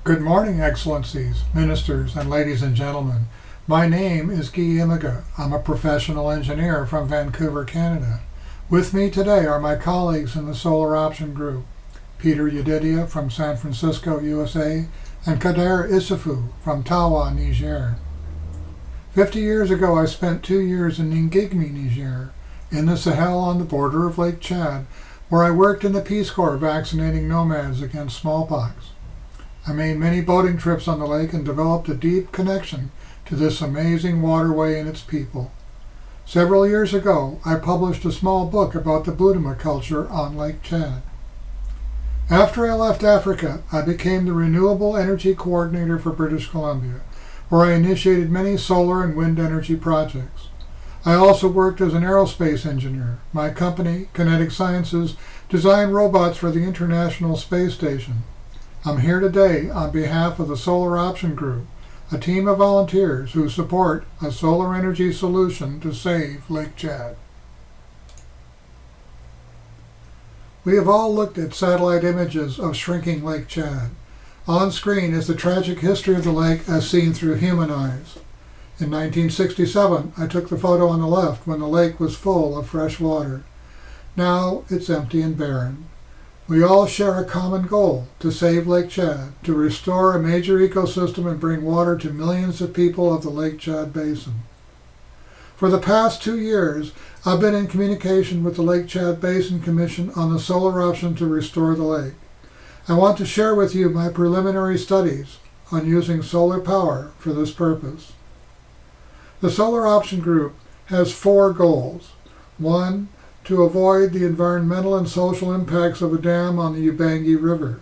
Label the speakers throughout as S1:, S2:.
S1: Good morning, Excellencies, Ministers, and ladies and gentlemen. My name is Guy Imiga. I'm a professional engineer from Vancouver, Canada. With me today are my colleagues in the Solar Option Group, Peter Yedidia from San Francisco, USA, and Kader Issoufou from Tawa, Niger. 50 years ago, I spent 2 years in Ngigmi, Niger, in the Sahel on the border of Lake Chad, where I worked in the Peace Corps vaccinating nomads against smallpox. I made many boating trips on the lake and developed a deep connection to this amazing waterway and its people. Several years ago, I published a small book about the Buduma culture on Lake Chad. After I left Africa, I became the Renewable Energy Coordinator for British Columbia, where I initiated many solar and wind energy projects. I also worked as an aerospace engineer. My company, Kinetic Sciences, designed robots for the International Space Station. I'm here today on behalf of the Solar Option Group, a team of volunteers who support a solar energy solution to save Lake Chad. We have all looked at satellite images of shrinking Lake Chad. On screen is the tragic history of the lake as seen through human eyes. In 1967, I took the photo on the left when the lake was full of fresh water. Now it's empty and barren. We all share a common goal, to save Lake Chad, to restore a major ecosystem and bring water to millions of people of the Lake Chad Basin. For the past 2 years, I've been in communication with the Lake Chad Basin Commission on the solar option to restore the lake. I want to share with you my preliminary studies on using solar power for this purpose. The Solar Option Group has 4 goals. 1. To avoid the environmental and social impacts of a dam on the Ubangi River.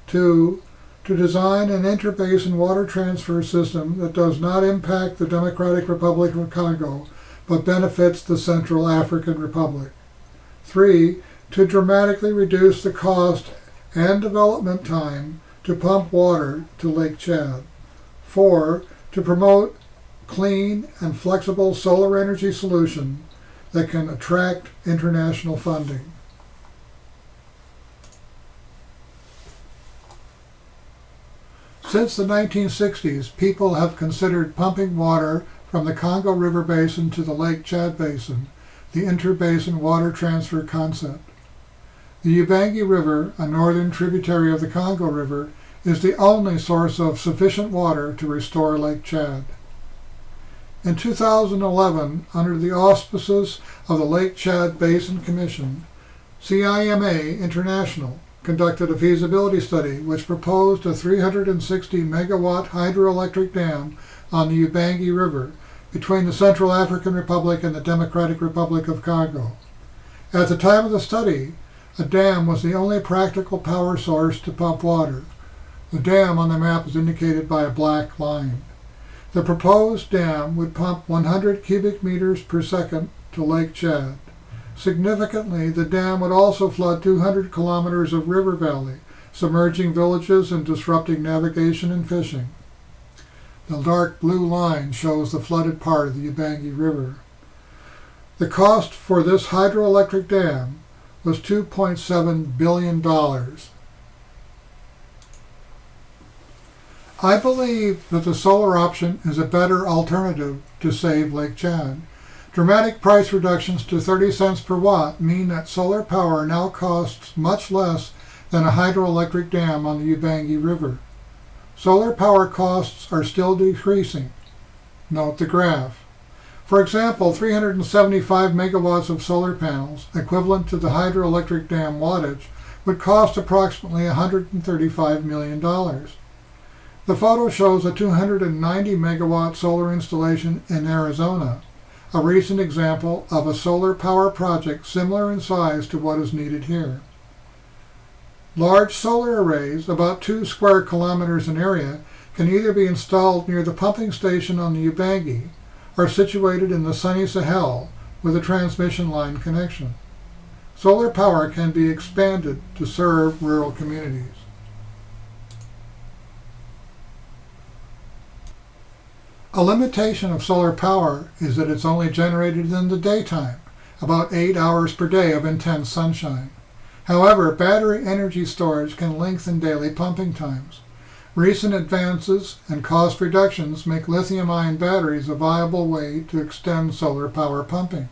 S1: 2. To design an inter-basin water transfer system that does not impact the Democratic Republic of Congo, but benefits the Central African Republic. 3. To dramatically reduce the cost and development time to pump water to Lake Chad. 4. To promote clean and flexible solar energy solution that can attract international funding. Since the 1960s, people have considered pumping water from the Congo River Basin to the Lake Chad Basin, the inter-basin water transfer concept. The Ubangi River, a northern tributary of the Congo River, is the only source of sufficient water to restore Lake Chad. In 2011, under the auspices of the Lake Chad Basin Commission, CIMA International conducted a feasibility study which proposed a 360 megawatt hydroelectric dam on the Ubangi River between the Central African Republic and the Democratic Republic of Congo. At the time of the study, a dam was the only practical power source to pump water. The dam on the map is indicated by a black line. The proposed dam would pump 100 cubic meters per second to Lake Chad. Significantly, the dam would also flood 200 kilometers of river valley, submerging villages and disrupting navigation and fishing. The dark blue line shows the flooded part of the Ubangi River. The cost for this hydroelectric dam was $2.7 billion. I believe that the solar option is a better alternative to save Lake Chad. Dramatic price reductions to 30 cents per watt mean that solar power now costs much less than a hydroelectric dam on the Ubangi River. Solar power costs are still decreasing. Note the graph. For example, 375 megawatts of solar panels, equivalent to the hydroelectric dam wattage, would cost approximately $135 million. The photo shows a 290 megawatt solar installation in Arizona, a recent example of a solar power project similar in size to what is needed here. Large solar arrays, about 2 square kilometers in area, can either be installed near the pumping station on the Ubangi or situated in the sunny Sahel with a transmission line connection. Solar power can be expanded to serve rural communities. A limitation of solar power is that it's only generated in the daytime, about 8 hours per day of intense sunshine. However, battery energy storage can lengthen daily pumping times. Recent advances and cost reductions make lithium-ion batteries a viable way to extend solar power pumping.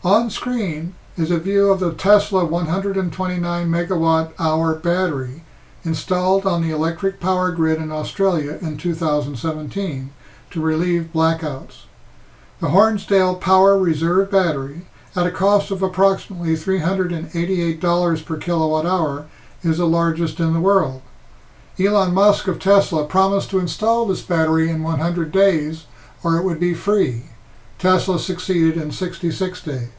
S1: On screen is a view of the Tesla 129 megawatt-hour battery installed on the electric power grid in Australia in 2017 to relieve blackouts. The Hornsdale Power Reserve battery, at a cost of approximately $388 per kilowatt-hour, is the largest in the world. Elon Musk of Tesla promised to install this battery in 100 days, or it would be free. Tesla succeeded in 66 days.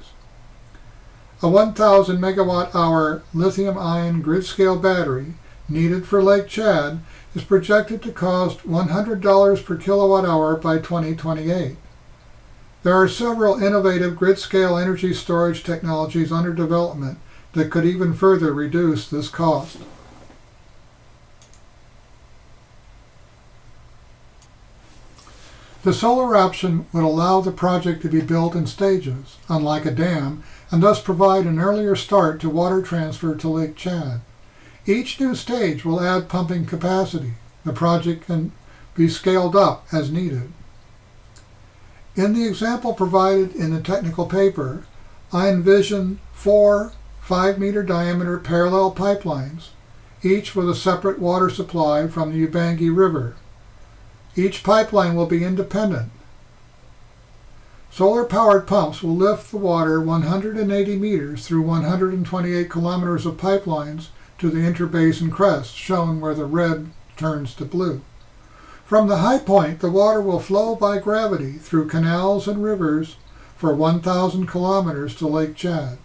S1: A 1,000 megawatt-hour lithium-ion grid-scale battery needed for Lake Chad is projected to cost $100 per kilowatt-hour by 2028. There are several innovative grid-scale energy storage technologies under development that could even further reduce this cost. The solar option would allow the project to be built in stages, unlike a dam, and thus provide an earlier start to water transfer to Lake Chad. Each new stage will add pumping capacity. The project can be scaled up as needed. In the example provided in the technical paper, I envision 4 5-meter diameter parallel pipelines, each with a separate water supply from the Ubangi River. Each pipeline will be independent. Solar-powered pumps will lift the water 180 meters through 128 kilometers of pipelines to the Inter-basin crest, shown where the red turns to blue. From the high point, the water will flow by gravity through canals and rivers for 1,000 kilometers to Lake Chad.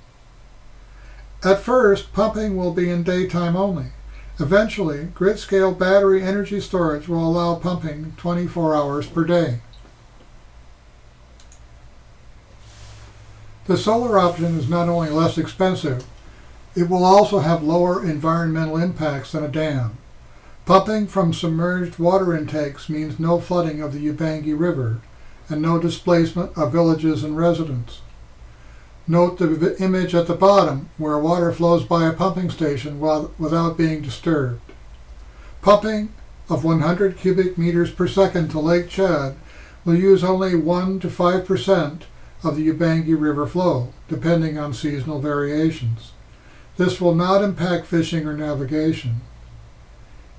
S1: At first, pumping will be in daytime only. Eventually, grid-scale battery energy storage will allow pumping 24 hours per day. The solar option is not only less expensive, it will also have lower environmental impacts than a dam. Pumping from submerged water intakes means no flooding of the Ubangi River and no displacement of villages and residents. Note the image at the bottom where water flows by a pumping station without being disturbed. Pumping of 100 cubic meters per second to Lake Chad will use only 1 to 5% of the Ubangi River flow, depending on seasonal variations. This will not impact fishing or navigation.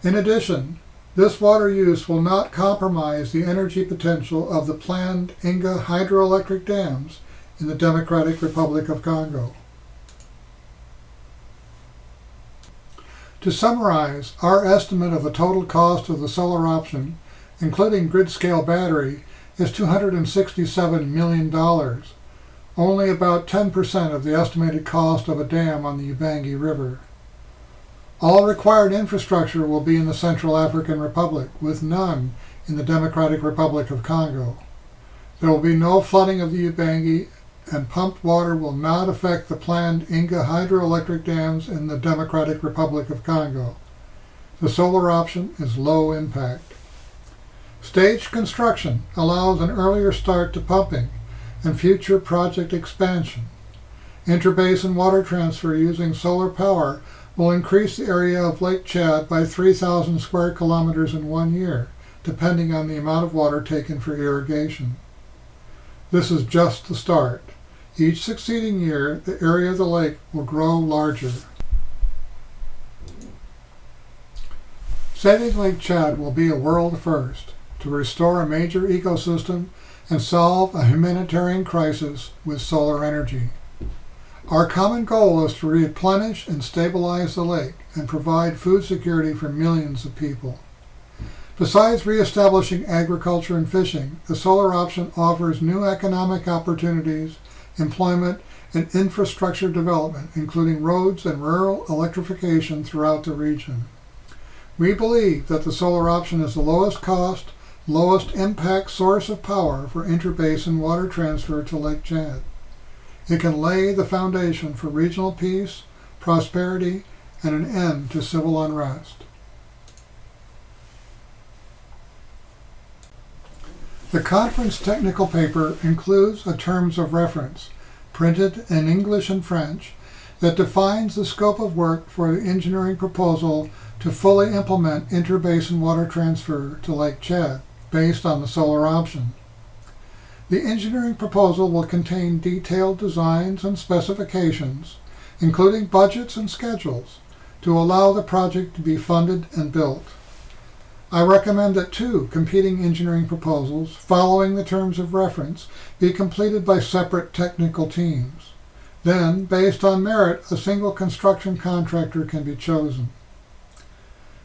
S1: In addition, this water use will not compromise the energy potential of the planned Inga hydroelectric dams in the Democratic Republic of Congo. To summarize, our estimate of the total cost of the solar option, including grid-scale battery, is $267 million, only about 10% of the estimated cost of a dam on the Ubangi River. All required infrastructure will be in the Central African Republic, with none in the Democratic Republic of Congo. There will be no flooding of the Ubangi, and pumped water will not affect the planned Inga hydroelectric dams in the Democratic Republic of Congo. The solar option is low impact. Staged construction allows an earlier start to pumping and future project expansion. Inter-basin water transfer using solar power will increase the area of Lake Chad by 3,000 square kilometers in 1 year, depending on the amount of water taken for irrigation. This is just the start. Each succeeding year, the area of the lake will grow larger. Saving Lake Chad will be a world first to restore a major ecosystem and solve a humanitarian crisis with solar energy. Our common goal is to replenish and stabilize the lake and provide food security for millions of people. Besides reestablishing agriculture and fishing, the solar option offers new economic opportunities, employment, and infrastructure development, including roads and rural electrification throughout the region. We believe that the solar option is the lowest cost, lowest impact source of power for inter-basin water transfer to Lake Chad. It can lay the foundation for regional peace, prosperity, and an end to civil unrest. The conference technical paper includes a terms of reference, printed in English and French, that defines the scope of work for the engineering proposal to fully implement inter-basin water transfer to Lake Chad, based on the solar option. The engineering proposal will contain detailed designs and specifications, including budgets and schedules, to allow the project to be funded and built. I recommend that 2 competing engineering proposals, following the terms of reference, be completed by separate technical teams. Then, based on merit, a single construction contractor can be chosen.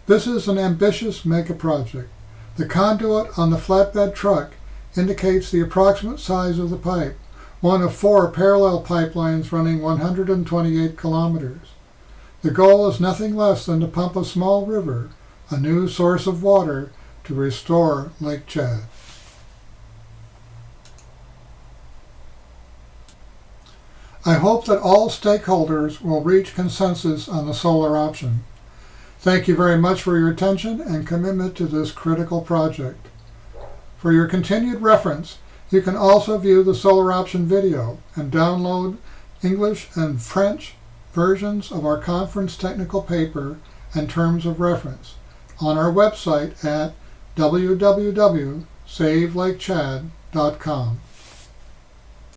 S1: This is an ambitious mega-project. The conduit on the flatbed truck indicates the approximate size of the pipe, one of 4 parallel pipelines running 128 kilometers. The goal is nothing less than to pump a small river, a new source of water, to restore Lake Chad. I hope that all stakeholders will reach consensus on the solar option. Thank you very much for your attention and commitment to this critical project. For your continued reference, you can also view the solar option video and download English and French versions of our conference technical paper and terms of reference on our website at www.savelakechad.com.